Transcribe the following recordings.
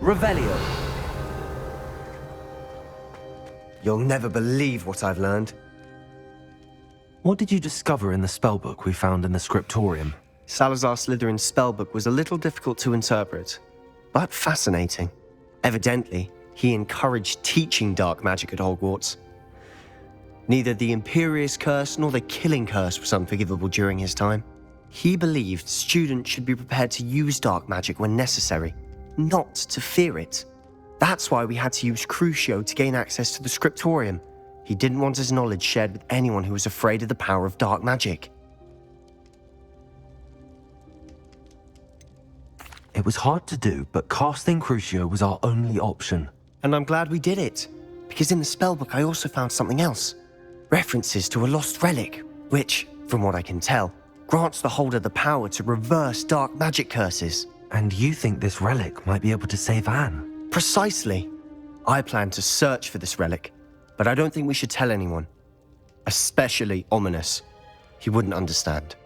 Revelio. You'll never believe what I've learned. What did you discover in the spellbook we found in the scriptorium? Salazar Slytherin's spellbook was a little difficult to interpret, but fascinating. Evidently, he encouraged teaching dark magic at Hogwarts. Neither the Imperious Curse nor the Killing Curse was unforgivable during his time. He believed students should be prepared to use dark magic when necessary, not to fear it. That's why we had to use Crucio to gain access to the scriptorium. He didn't want his knowledge shared with anyone who was afraid of the power of dark magic. It was hard to do, but casting Crucio was our only option. And I'm glad we did it, because in the spellbook I also found something else. References to a lost relic, which, from what I can tell, grants the holder the power to reverse dark magic curses. And you think this relic might be able to save Anne? Precisely. I plan to search for this relic, but I don't think we should tell anyone. Especially Ominous. He wouldn't understand.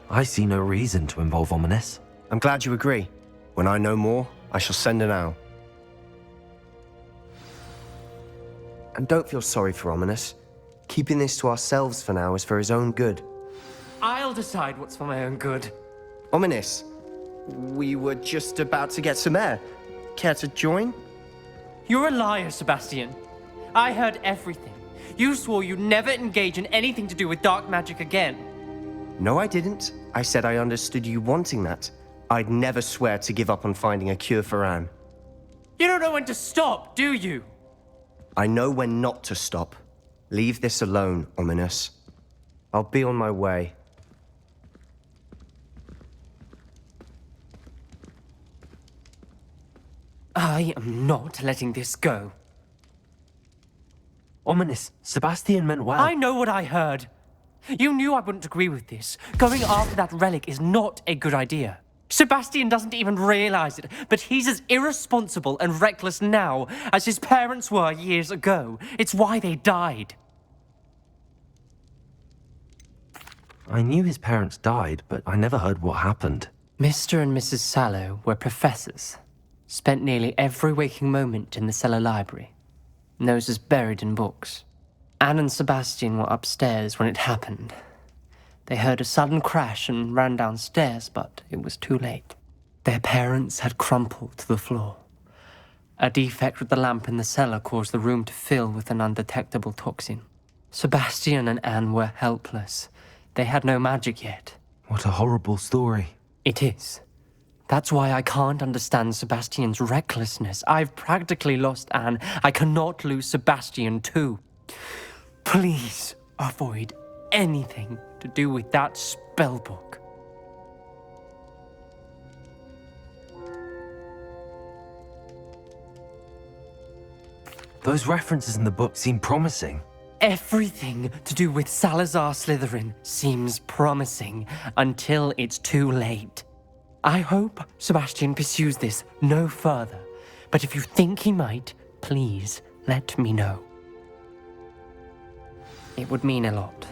I see no reason to involve Ominous. I'm glad you agree. When I know more, I shall send an owl. And don't feel sorry for Ominous. Keeping this to ourselves for now is for his own good. I'll decide what's for my own good. Ominous, we were just about to get some air. Care to join? You're a liar, Sebastian. I heard everything. You swore you'd never engage in anything to do with dark magic again. No, I didn't. I said I understood you wanting that. I'd never swear to give up on finding a cure for Anne. You don't know when to stop, do you? I know when not to stop. Leave this alone, Ominous. I'll be on my way. I am not letting this go. Ominous, Sebastian meant well. I know what I heard. You knew I wouldn't agree with this. Going after that relic is not a good idea. Sebastian doesn't even realize it, but he's as irresponsible and reckless now as his parents were years ago. It's why they died. I knew his parents died, but I never heard what happened. Mr. and Mrs. Sallow were professors. Spent nearly every waking moment in the cellar library. Noses buried in books. Anne and Sebastian were upstairs when it happened. They heard a sudden crash and ran downstairs, but it was too late. Their parents had crumpled to the floor. A defect with the lamp in the cellar caused the room to fill with an undetectable toxin. Sebastian and Anne were helpless. They had no magic yet. What a horrible story. It is. That's why I can't understand Sebastian's recklessness. I've practically lost Anne. I cannot lose Sebastian too. Please avoid anything to do with that spellbook. Those references in the book seem promising. Everything to do with Salazar Slytherin seems promising until it's too late. I hope Sebastian pursues this no further, but if you think he might, please let me know. It would mean a lot.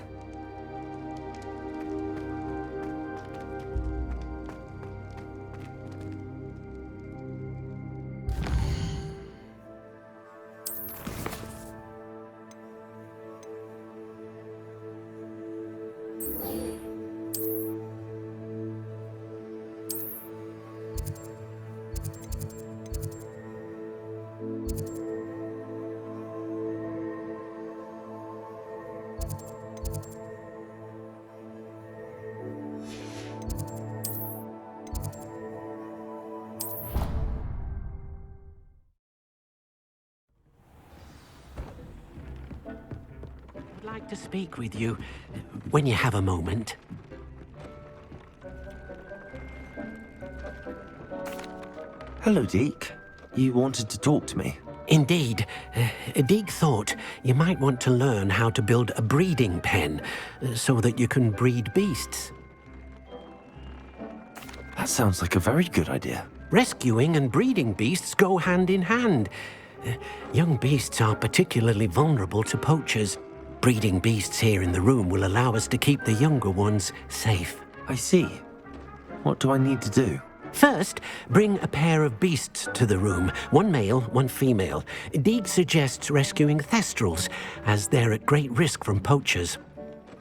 I'd like to speak with you when you have a moment. Hello, Deke. You wanted to talk to me? Indeed. Deek thought you might want to learn how to build a breeding pen so that you can breed beasts. That sounds like a very good idea. Rescuing and breeding beasts go hand in hand. Young beasts are particularly vulnerable to poachers. Breeding beasts here in the room will allow us to keep the younger ones safe. I see. What do I need to do? First, bring a pair of beasts to the room, one male, one female. Deek suggests rescuing thestrals, as they're at great risk from poachers.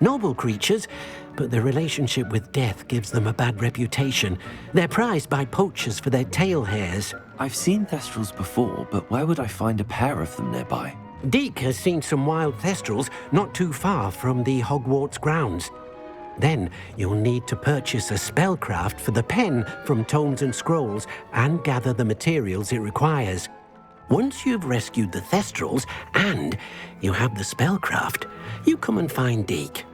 Noble creatures, but their relationship with death gives them a bad reputation. They're prized by poachers for their tail hairs. I've seen thestrals before, but where would I find a pair of them nearby? Deek has seen some wild thestrals not too far from the Hogwarts grounds. Then you'll need to purchase a spellcraft for the pen from Tomes and Scrolls and gather the materials it requires. Once you've rescued the thestrals and you have the spellcraft, you come and find Deek.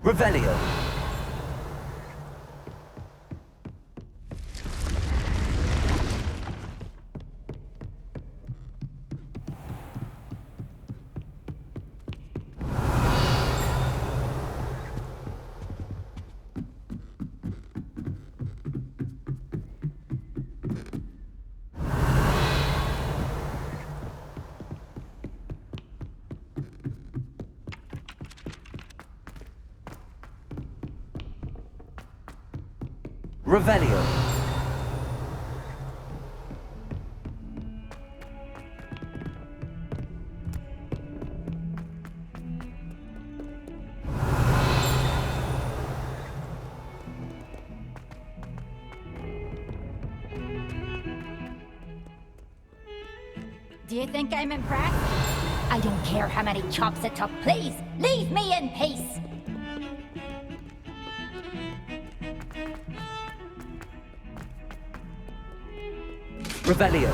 Revelio. Revelio. Do you think I'm impressed? I don't care how many chops it took. Please, leave me in peace. Revelio.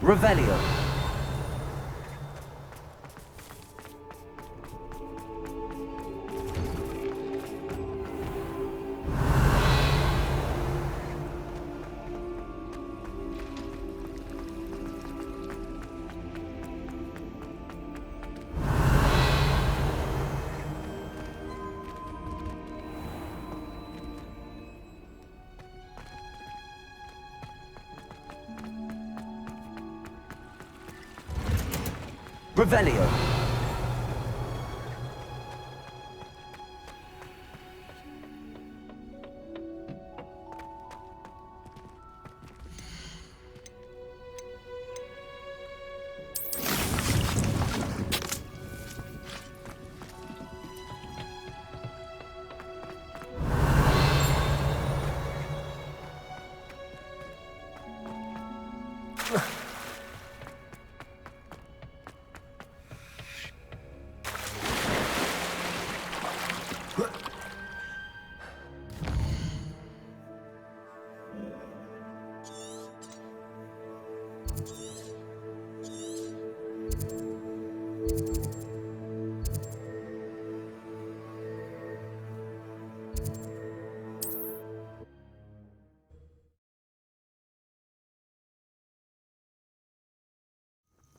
Revelio. Revelio.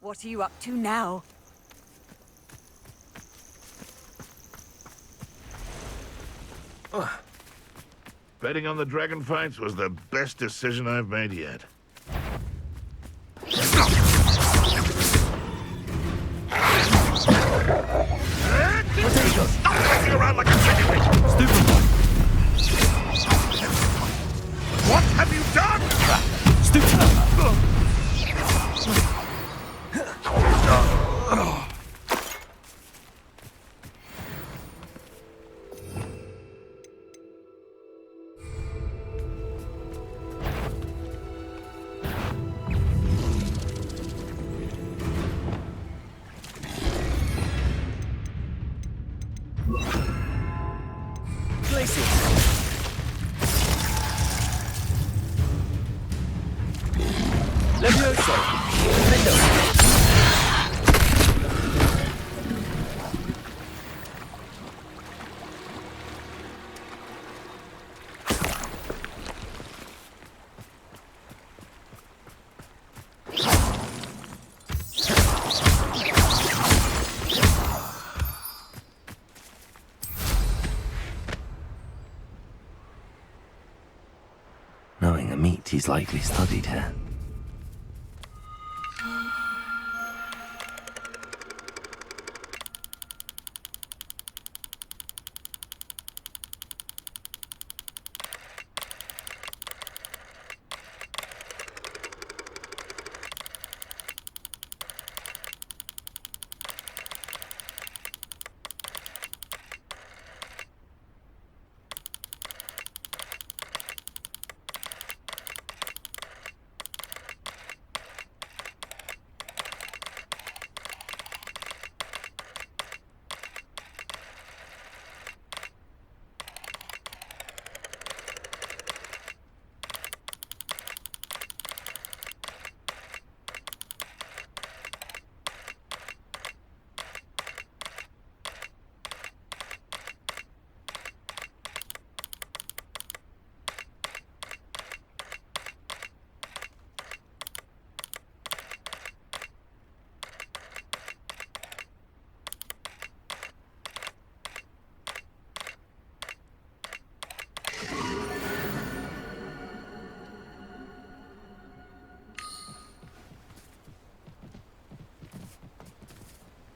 What are you up to now? Betting on the dragon fights was the best decision I've made yet. Stop messing around like a chicken! Stupid one! What have you done? Stupid! Knowing a meat, he's likely studied here.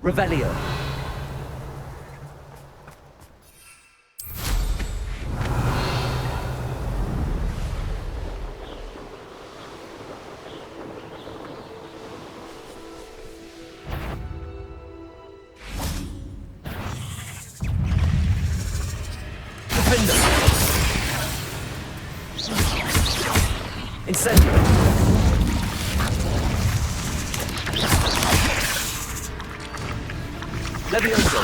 Revelio. Defender. Incendio. Levioso.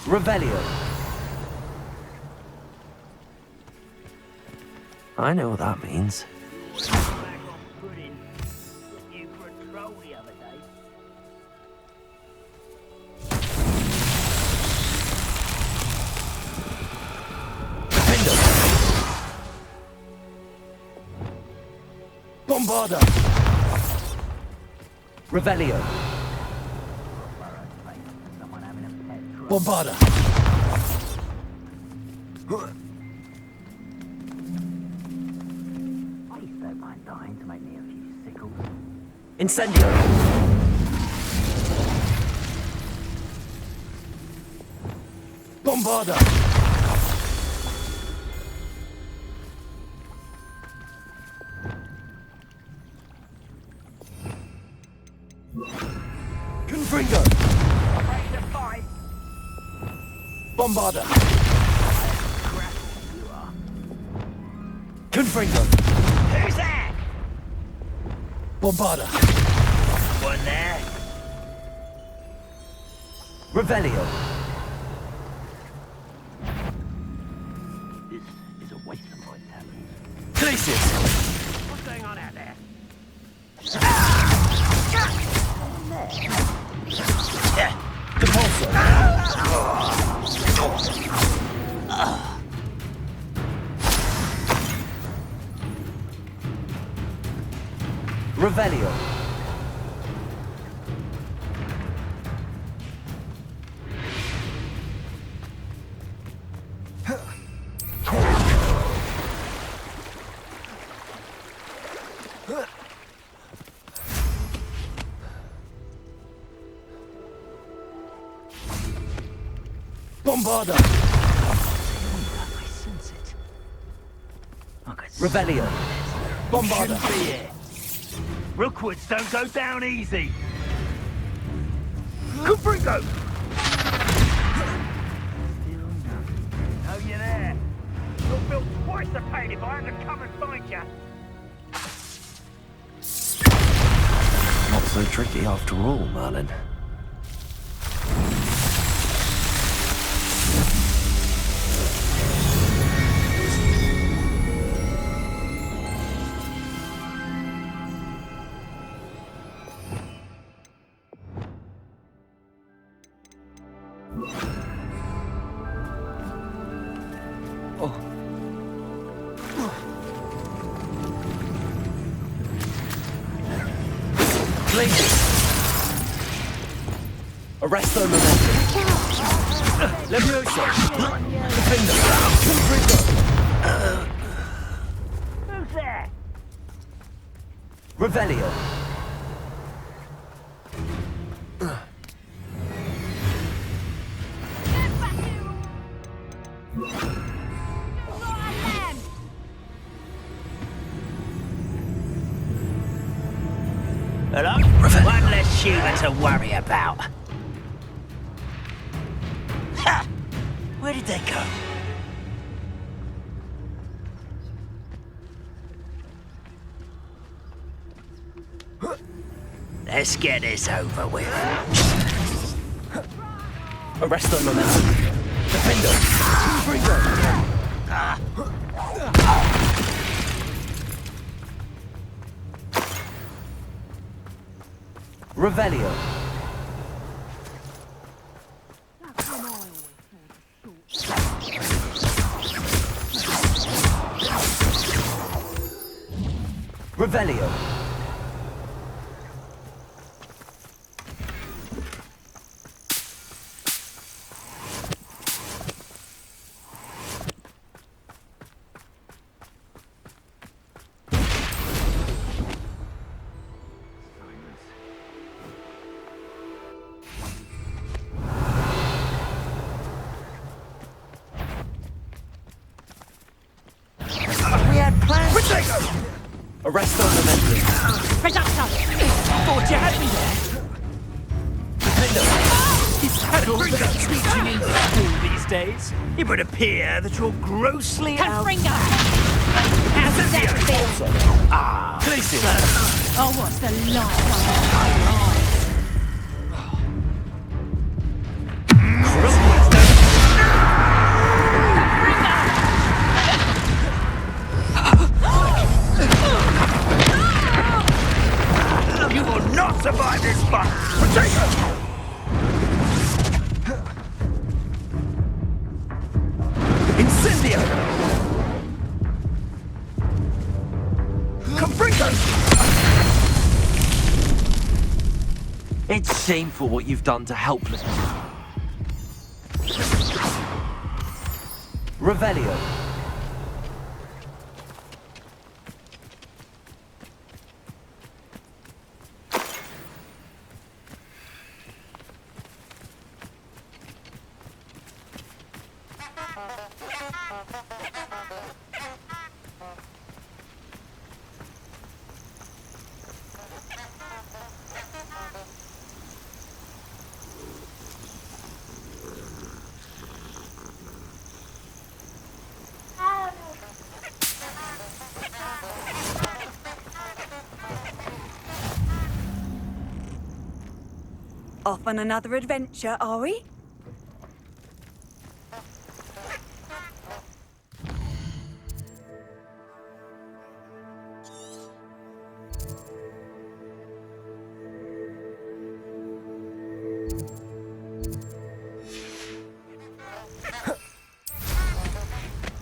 Revelio. I know what that means. Bombarda. Revelio. Bombarda. Incendio. Bombarda. Confringo. Bombarda. Confringo. Who's that? Bombarda. One there. Revelio. This is a waste of my talents. Glacius. What's going on out there? There. Revelio. Bombarda. I sense it. I could Revelio. Bombarda. Shouldn't be here. Rookwoods don't go down easy. Confringo! Still nothing. Oh, you're there. You're built twice the pain if I had to come and find you. Not so tricky after all, Merlin. Arresto momentum. Levioso. Defender. Confringo. Who's there? Revelio. Hello? One less human to worry about. Ha! Where did they go? Let's get this over with. Arresto momentum. Defender. Confringo. Revelio. Revelio. We had plans. Arresto momentum. Thought you had me there. Defender. Is that all that teaching in school these days? It would appear that you're grossly out. Confringo! How's that feel? Glacier. Oh, what's the last one? You will not survive this fight! Potato! Incendio. Confringo! It's shameful what you've done to helpless people. Revelio. Off on another adventure, are we?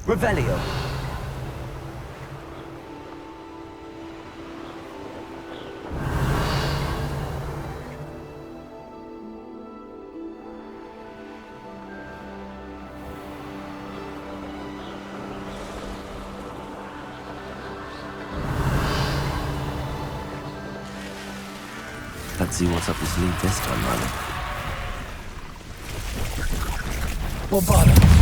Revelio. Let's see what's up your sleeve this time, Milo. Bombarda.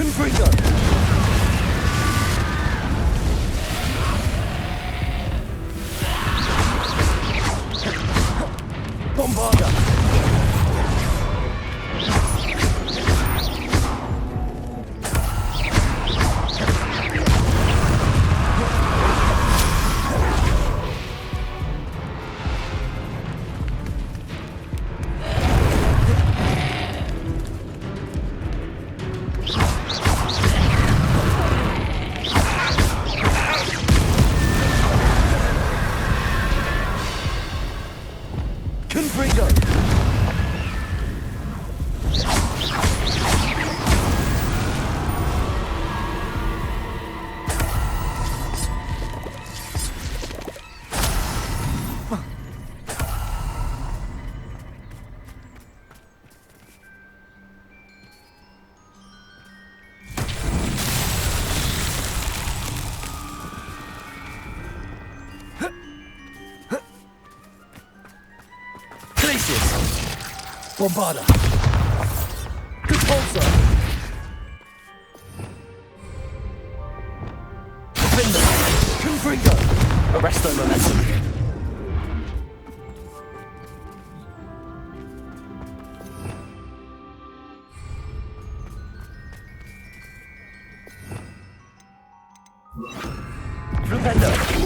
Confringo. Bombarda. Repulsor. Defender. Confringo. Arrest their momentum. Flupendo.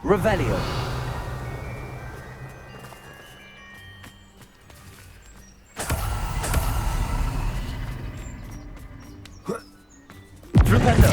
Revelio. Flupendo.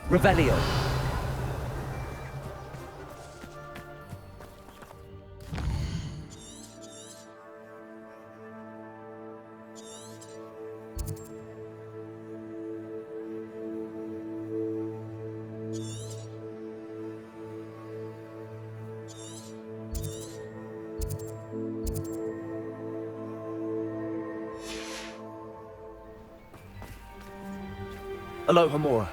Revelio. Aloha Mora.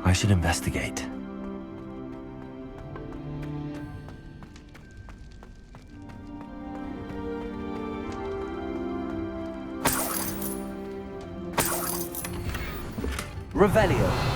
I should investigate. Revelio.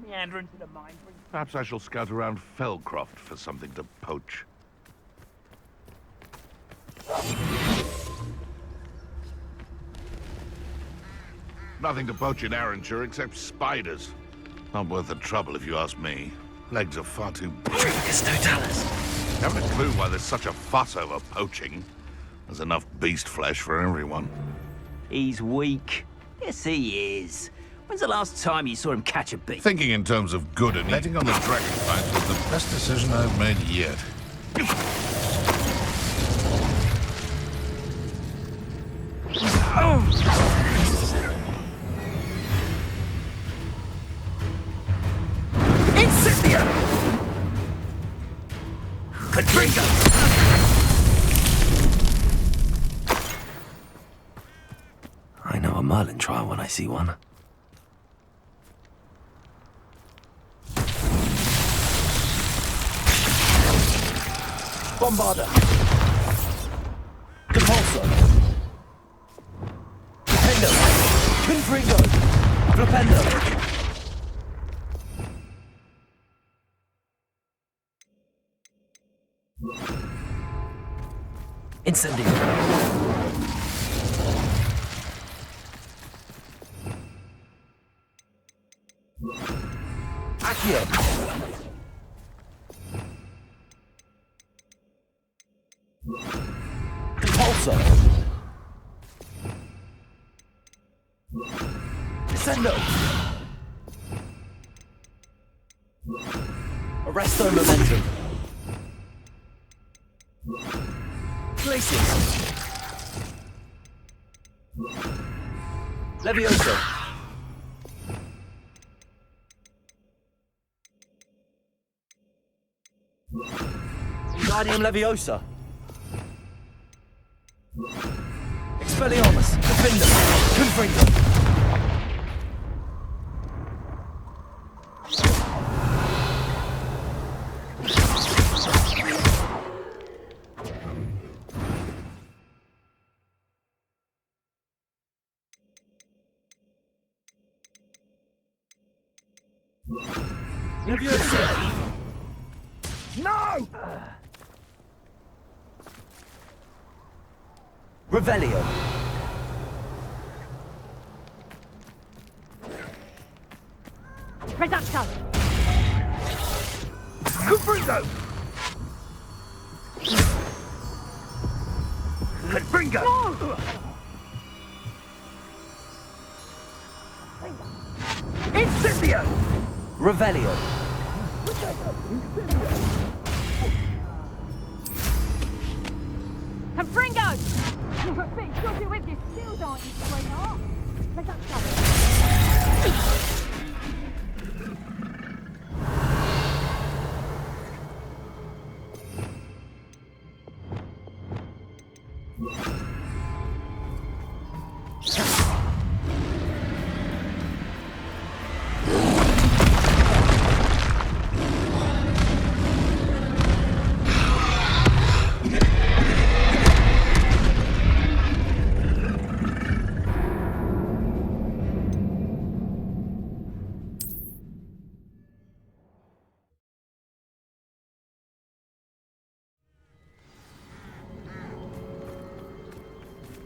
Meander into the mine. Perhaps I shall scout around Fellcroft for something to poach. Nothing to poach in Arranshire except spiders. Not worth the trouble if you ask me. Legs are far too big. Haven't a clue why there's such a fuss over poaching. There's enough beast flesh for everyone. He's weak. Yes, he is. When's the last time you saw him catch a beast? Thinking in terms of good and letting on the dragonflies was the best decision I've made yet. Incendio! Katrina! I know a Merlin trial when I see one. Bombarda. Compulsor. Flipendo. Confringo. Flipendo. Incendio. Accio. Compulsor. Descendo. Arresto momentum. Places. Levioso. Guardium Leviosa. Expelliarmus. Defender. Confringo. Leviosa. No! Revelio. Reducto! Confringo! Confringo! No! Incendio! Revelio. Confringo! You're a bit dodgy with your shield, aren't you, sweetheart? Let that go.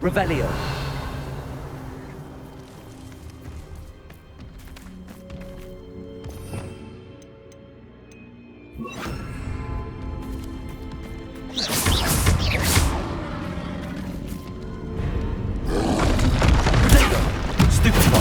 Revelio. Stupefy.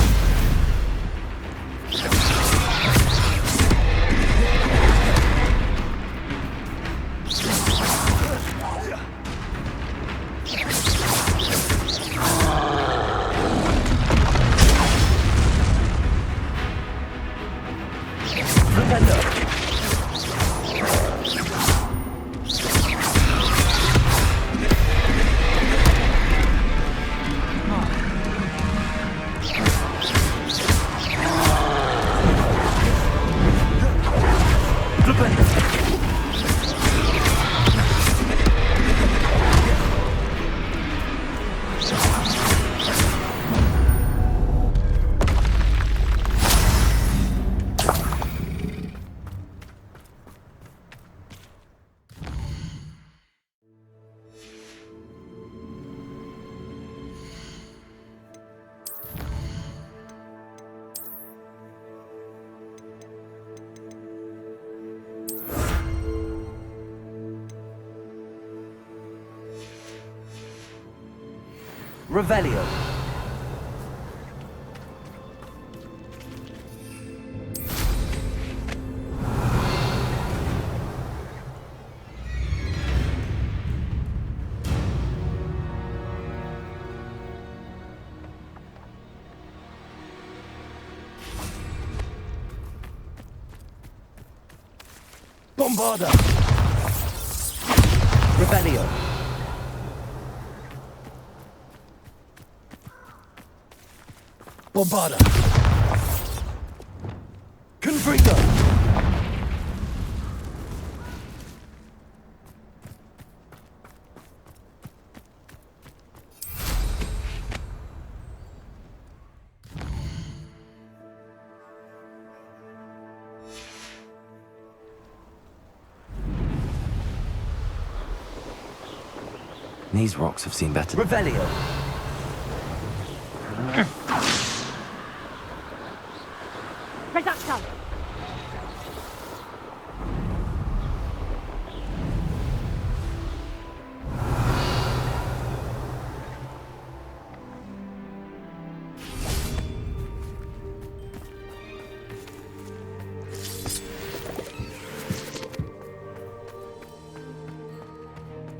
Revelio. Bombarda. Revelio. Bombarda. Confringo. These rocks have seen better. Revelio. Reducto!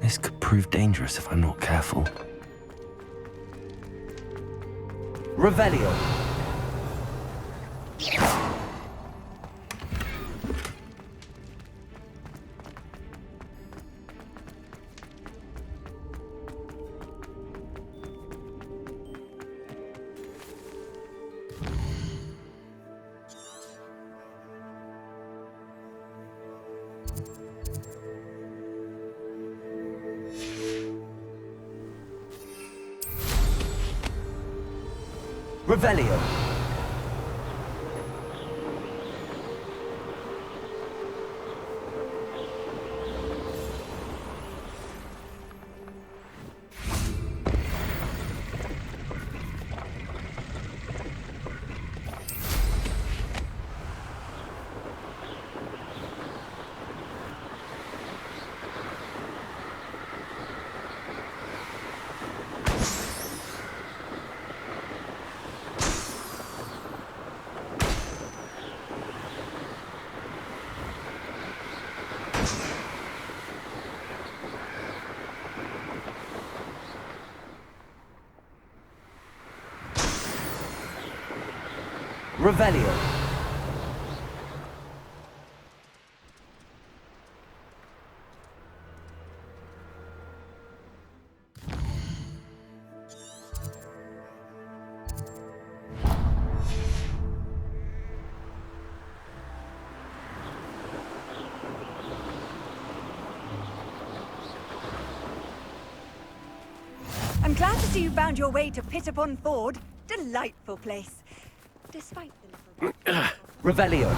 This could prove dangerous if I'm not careful. Revelio. Revelio. Revelio. I'm glad to see you found your way to Pitt-upon-Ford. Delightful place. Despite the little... Revelio.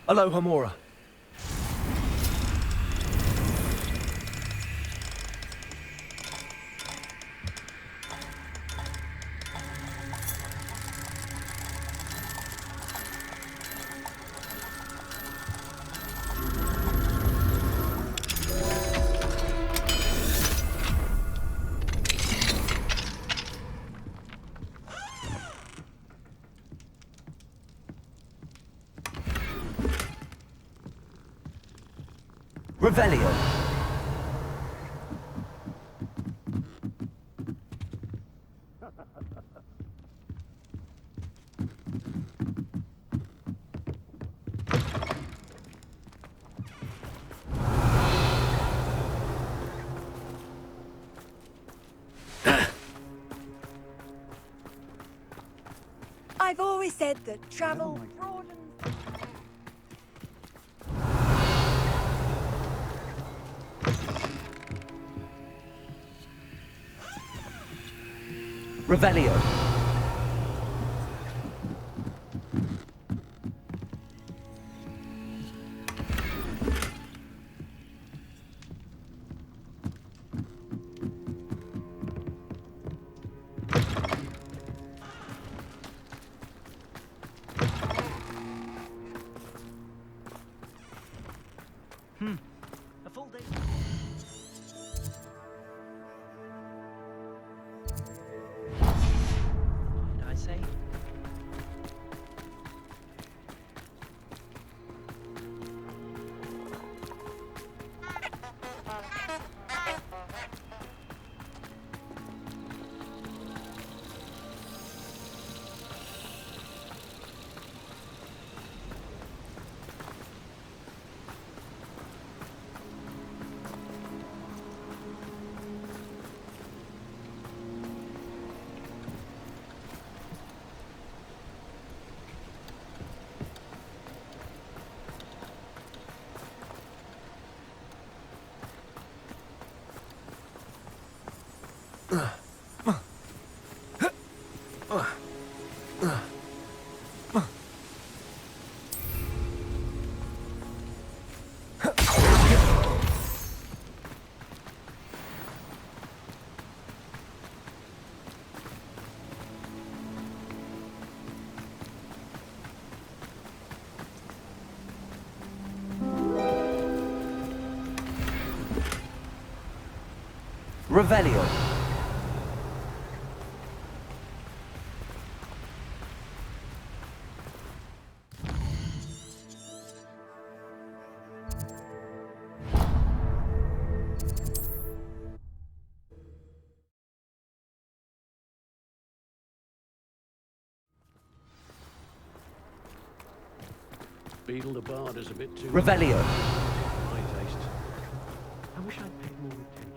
Hello, Hamora. Revelio. I've always said that travel broadens... Revelio. A full day. Mind I say? Revelio. Beetle the Bard is a bit too... Revelio. my taste. I wish I'd paid more attention.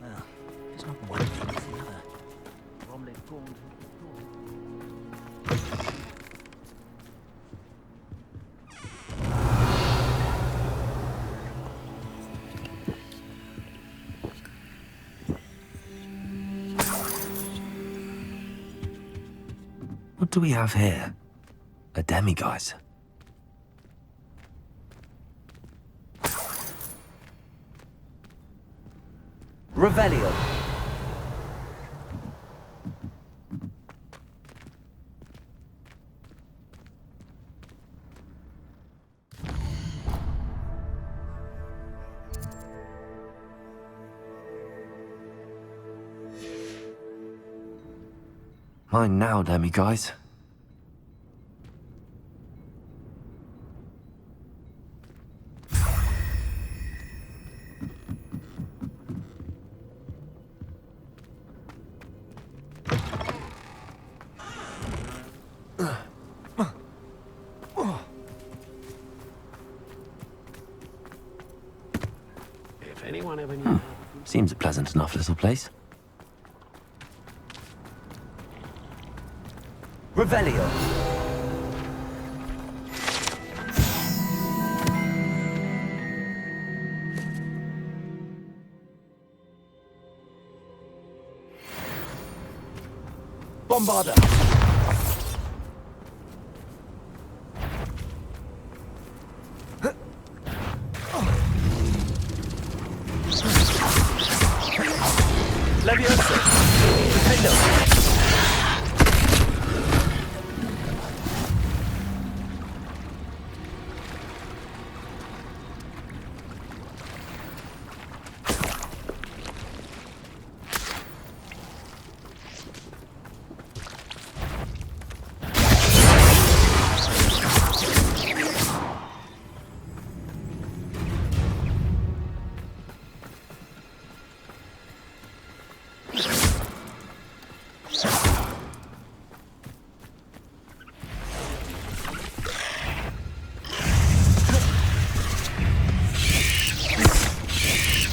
Well, it's not one thing, it's another. Bromley formed. What do we have here? A demiguise. Revelio. Mine now, demiguise. Anyone ever knew? Seems a pleasant enough little place. Revelio. Bombarda. Leviosa. Dependo.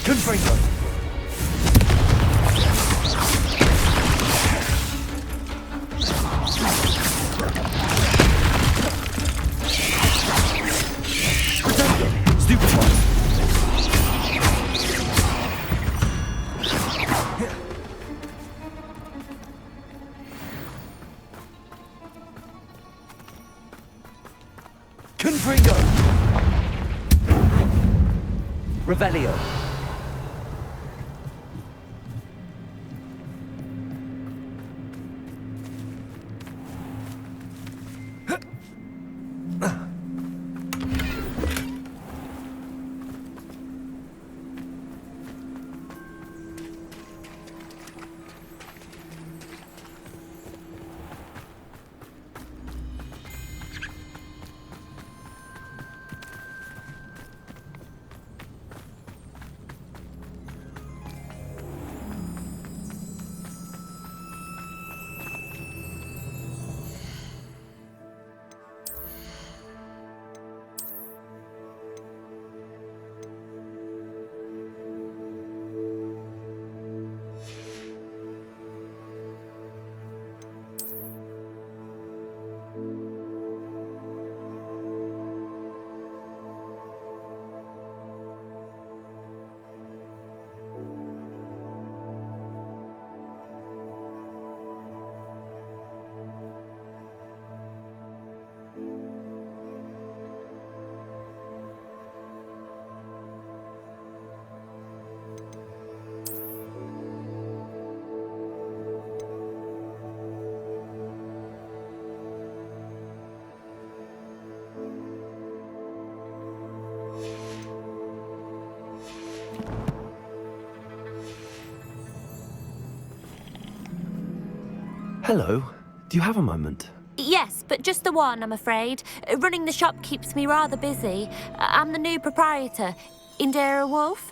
Confringo. Stupefy. Confringo. Revelio. Hello. Do you have a moment? Yes, but just the one, I'm afraid. Running the shop keeps me rather busy. I'm the new proprietor, Indira Wolf.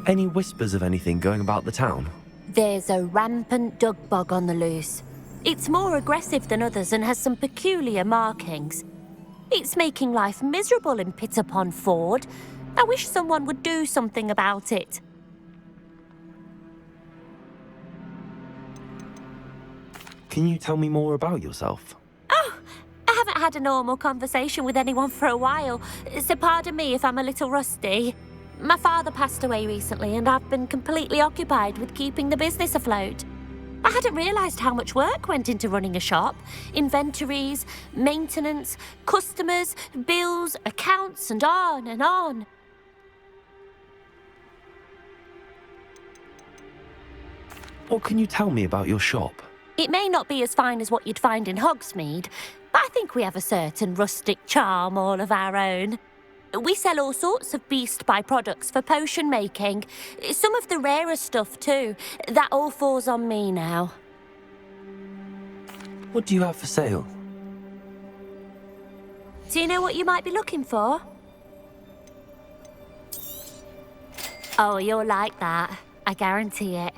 Any whispers of anything going about the town? There's a rampant dug bug on the loose. It's more aggressive than others and has some peculiar markings. It's making life miserable in Pitterpond Ford. I wish someone would do something about it. Can you tell me more about yourself? Oh, I haven't had a normal conversation with anyone for a while, so pardon me if I'm a little rusty. My father passed away recently and I've been completely occupied with keeping the business afloat. I hadn't realised how much work went into running a shop. Inventories, maintenance, customers, bills, accounts, and on and on. What can you tell me about your shop? It may not be as fine as what you'd find in Hogsmeade, but I think we have a certain rustic charm all of our own. We sell all sorts of beast by-products for potion making. Some of the rarer stuff too. That all falls on me now. What do you have for sale? Do you know what you might be looking for? Oh, you'll like that. I guarantee it.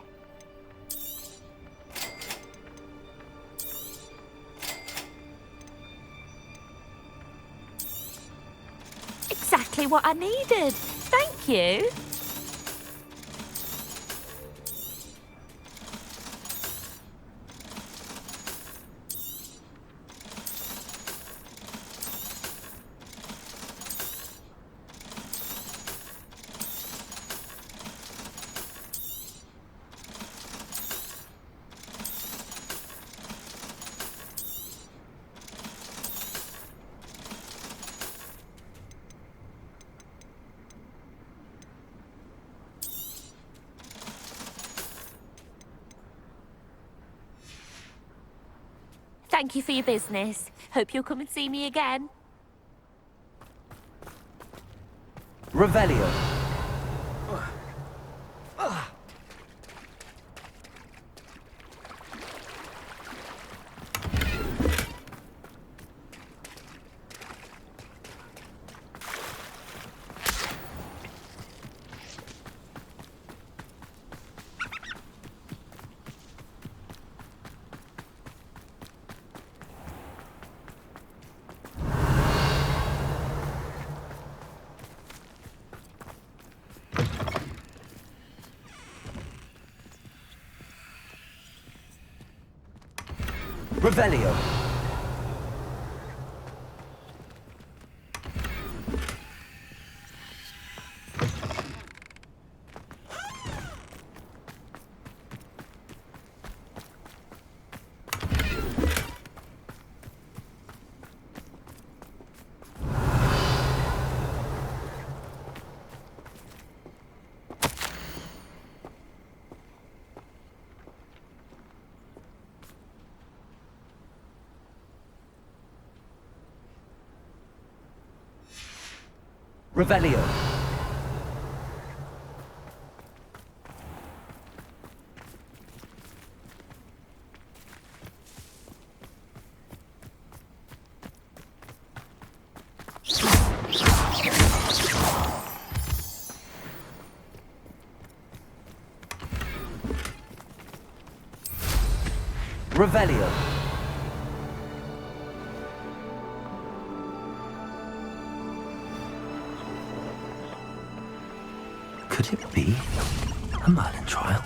exactly what I needed. Thank you. Thank you for your business. Hope you'll come and see me again. Revelio. Revelio. Revelio. Revelio. Could it be a Merlin trial?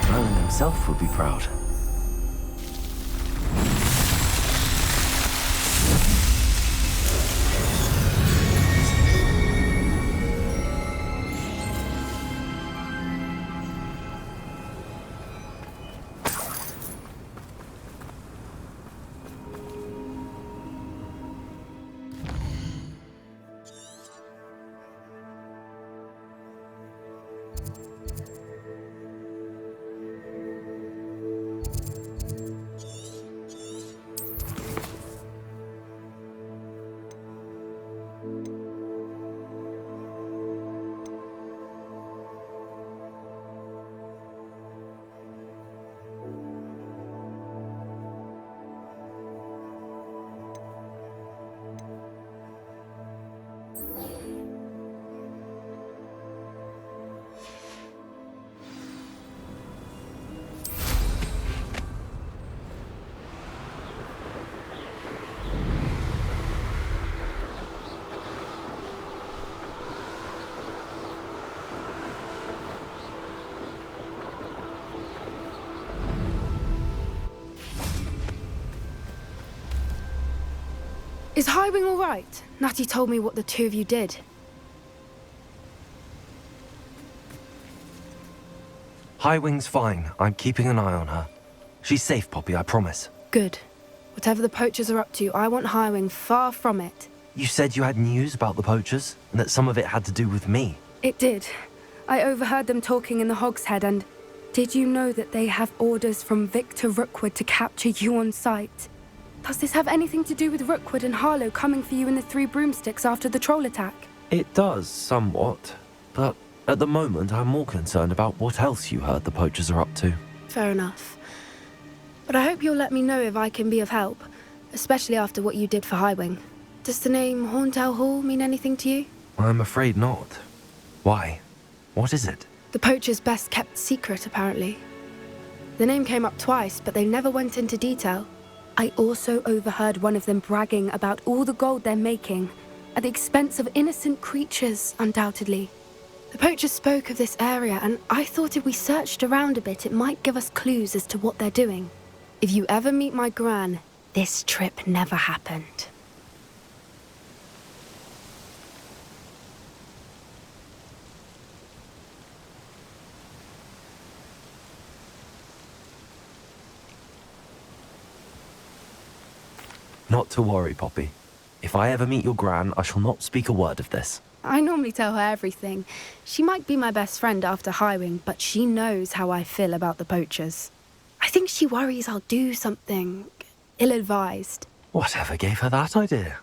Merlin himself would be proud. Is Highwing all right? Natty told me what the two of you did. Highwing's fine. I'm keeping an eye on her. She's safe, Poppy, I promise. Good. Whatever the poachers are up to, I want Highwing far from it. You said you had news about the poachers, and that some of it had to do with me. It did. I overheard them talking in the Hogshead, and did you know that they have orders from Victor Rookwood to capture you on sight? Does this have anything to do with Rookwood and Harlow coming for you in the Three Broomsticks after the troll attack? It does, somewhat. But at the moment, I'm more concerned about what else you heard the poachers are up to. Fair enough. But I hope you'll let me know if I can be of help, especially after what you did for Highwing. Does the name Horntail Hall mean anything to you? I'm afraid not. Why? What is it? The poacher's best kept secret, apparently. The name came up twice, but they never went into detail. I also overheard one of them bragging about all the gold they're making, at the expense of innocent creatures, undoubtedly. The poacher spoke of this area, and I thought if we searched around a bit, it might give us clues as to what they're doing. If you ever meet my gran, this trip never happened. Not to worry, Poppy. If I ever meet your gran, I shall not speak a word of this. I normally tell her everything. She might be my best friend after Highwing, but she knows how I feel about the poachers. I think she worries I'll do something ill-advised. Whatever gave her that idea?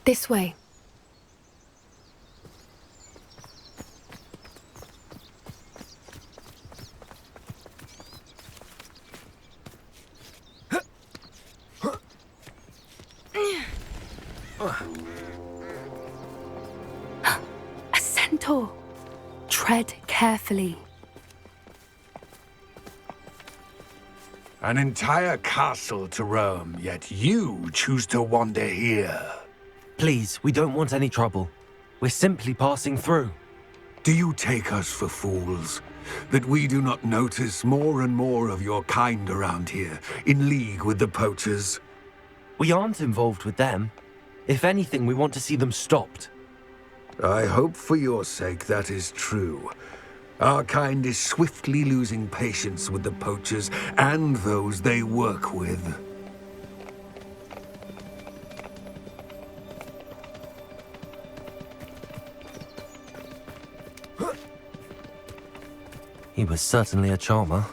This way. A centaur. Tread carefully. An entire castle to roam, yet you choose to wander here. Please, we don't want any trouble. We're simply passing through. Do you take us for fools? That we do not notice more and more of your kind around here, in league with the poachers? We aren't involved with them. If anything, we want to see them stopped. I hope for your sake that is true. Our kind is swiftly losing patience with the poachers and those they work with. He was certainly a charmer.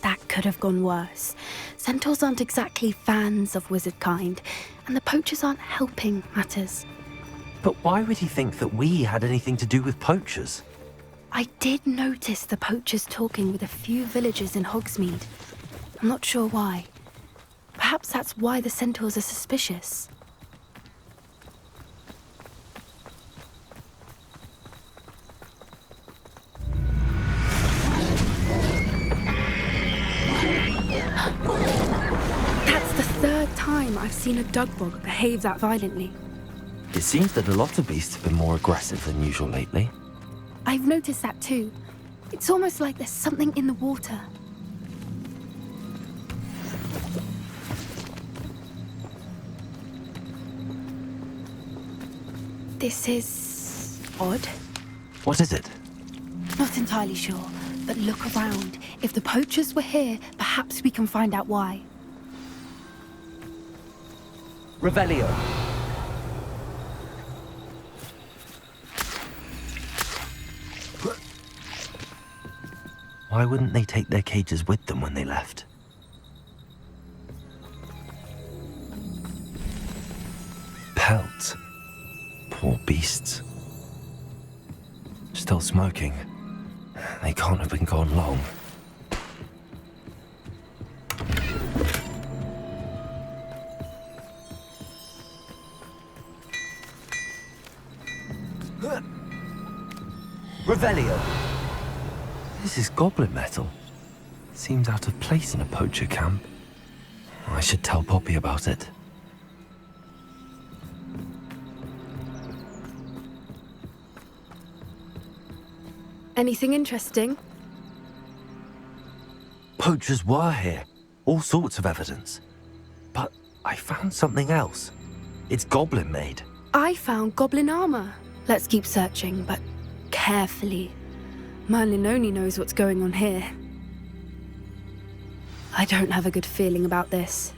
That could have gone worse. Centaurs aren't exactly fans of wizard kind, and the poachers aren't helping matters. But why would he think that we had anything to do with poachers? I did notice the poachers talking with a few villagers in Hogsmeade. I'm not sure why. Perhaps that's why the centaurs are suspicious. That's the third time I've seen a dugbog behave that violently. It seems that a lot of beasts have been more aggressive than usual lately. I've noticed that too. It's almost like there's something in the water. This is odd. What is it? Not entirely sure, but look around. If the poachers were here, perhaps we can find out why. Revelio. Why wouldn't they take their cages with them when they left? Pelts. Poor beasts. Still smoking. They can't have been gone long. Revelio. This is goblin metal. Seems out of place in a poacher camp. I should tell Poppy about it. Anything interesting? Poachers were here. All sorts of evidence. But I found something else. It's goblin made. I found goblin armor. Let's keep searching, but carefully. Merlin only knows what's going on here. I don't have a good feeling about this.